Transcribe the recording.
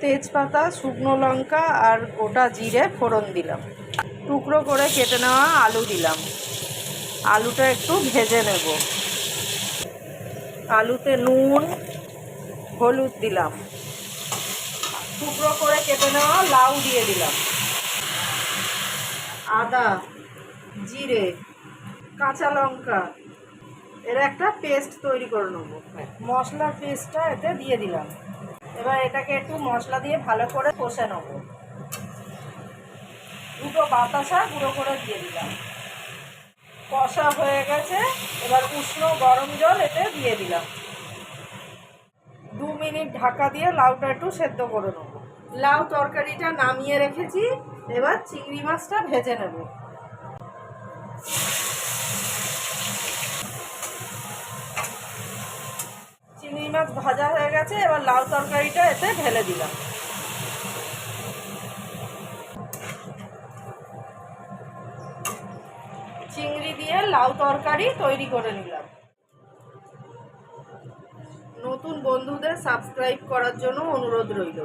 তেজপাতা, শুকনো লঙ্কা আর গোটা জিরে ফোড়ন দিলাম। টুকরো করে কেটে নেওয়া আলু দিলাম। আলুটা একটু ভেজে নেব। আলুতে নুন, হলুদ দিলাম। টুকরো করে কেটে নেওয়া লাউ দিয়ে দিলাম। আদা, জিরে, কাঁচা লঙ্কা এর একটা পেস্ট তৈরি করে নেব। মশলার পেস্টটা এতে দিয়ে দিলাম। এবার এটাকে একটু মশলা দিয়ে ভালো করে কষে নেব। দুটো বাতাসা গুঁড়ো করে দিয়ে দিলাম। কষা হয়ে গেছে, এবার উষ্ণ গরম জল এতে দিয়ে দিলাম। 2 মিনিট ঢাকা দিয়ে লাউটা একটু সেদ্ধ করে নেব। লাউ তরকারিটা নামিয়ে রেখেছি, এবার চিংড়ি মাছটা ভেজে নেব। চিংড়ি মাছ ভাজা হয়ে গেছে, এবার লাউ তরকারিটা এতে ঢেলে দিলাম। চিংড়ি দিয়ে লাউ তরকারি তৈরি করে নিলাম। নতুন বন্ধুদের সাবস্ক্রাইব করার জন্য অনুরোধ রইল।